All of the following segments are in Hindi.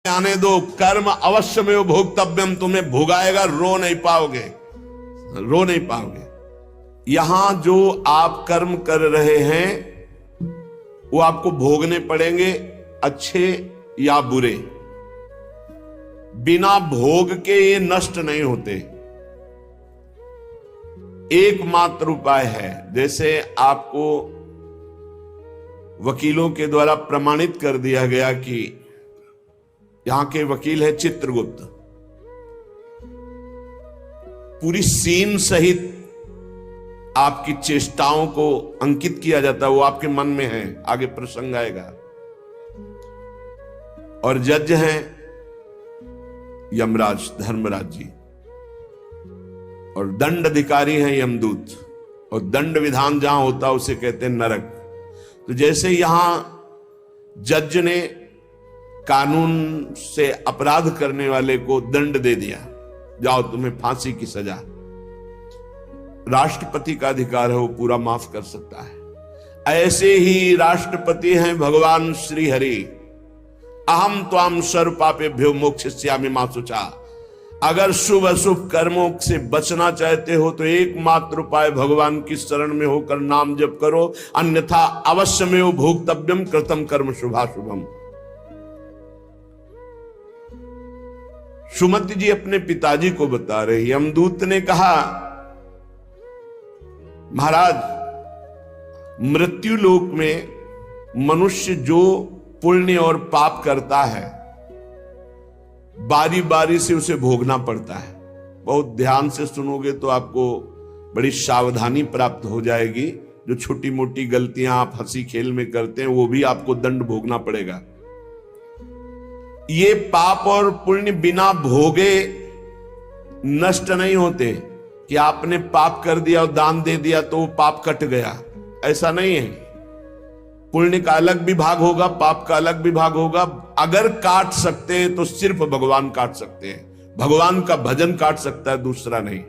आने दो, कर्म अवश्य में भोक्तव्यम, तुम्हें भोगाएगा, रो नहीं पाओगे, रो नहीं पाओगे। यहां जो आप कर्म कर रहे हैं वो आपको भोगने पड़ेंगे, अच्छे या बुरे। बिना भोग के ये नष्ट नहीं होते। एकमात्र उपाय है, जैसे आपको वकीलों के द्वारा प्रमाणित कर दिया गया कि यहां के वकील है चित्रगुप्त, पूरी सीन सहित आपकी चेष्टाओं को अंकित किया जाता है, वो आपके मन में है, आगे प्रसंग आएगा। और जज हैं यमराज, धर्मराज जी, और दंड अधिकारी हैं यमदूत, और दंड विधान जहां होता उसे कहते हैं नरक। तो जैसे यहां जज ने कानून से अपराध करने वाले को दंड दे दिया, जाओ तुम्हें फांसी की सजा, राष्ट्रपति का अधिकार है, वो पूरा माफ कर सकता है। ऐसे ही राष्ट्रपति हैं भगवान श्री हरि। अहम त्वाम सर्व पापेभ्यो मोक्षयिष्यामि मा शुचा। अगर शुभ अशुभ कर्मों से बचना चाहते हो तो एकमात्र उपाय भगवान की शरण में होकर नाम जप करो, अन्यथा अवश्यमेव भोक्तव्यम कृतम कर्म शुभाशुभम। सुमति जी अपने पिताजी को बता रहे, यमदूत ने कहा महाराज, मृत्यु लोक में मनुष्य जो पुण्य और पाप करता है बारी बारी से उसे भोगना पड़ता है। बहुत ध्यान से सुनोगे तो आपको बड़ी सावधानी प्राप्त हो जाएगी। जो छोटी मोटी गलतियां आप हंसी खेल में करते हैं वो भी आपको दंड भोगना पड़ेगा। ये पाप और पुण्य बिना भोगे नष्ट नहीं होते कि आपने पाप कर दिया और दान दे दिया तो वो पाप कट गया, ऐसा नहीं है। पुण्य का अलग विभाग होगा, पाप का अलग विभाग होगा। अगर काट सकते हैं तो सिर्फ भगवान काट सकते हैं, भगवान का भजन काट सकता है, दूसरा नहीं।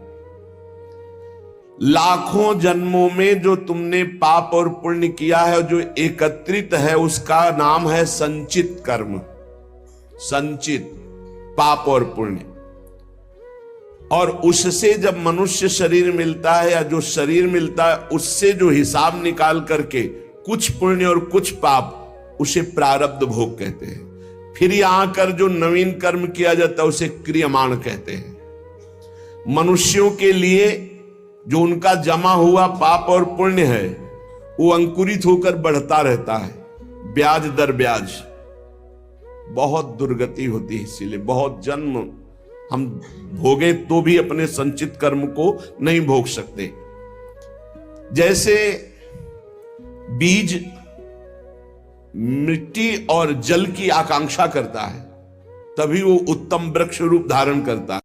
लाखों जन्मों में जो तुमने पाप और पुण्य किया है, जो एकत्रित है, उसका नाम है संचित कर्म। संचित पाप और पुण्य, और उससे जब मनुष्य शरीर मिलता है या जो शरीर मिलता है, उससे जो हिसाब निकाल करके कुछ पुण्य और कुछ पाप, उसे प्रारब्ध भोग कहते हैं। फिर यहां कर जो नवीन कर्म किया जाता है उसे क्रियमाण कहते हैं। मनुष्यों के लिए जो उनका जमा हुआ पाप और पुण्य है वो अंकुरित होकर बढ़ता रहता है, ब्याज दर ब्याज। बहुत दुर्गति होती है, इसीलिए बहुत जन्म हम भोगे तो भी अपने संचित कर्म को नहीं भोग सकते। जैसे बीज मिट्टी और जल की आकांक्षा करता है, तभी वो उत्तम वृक्ष रूप धारण करता है।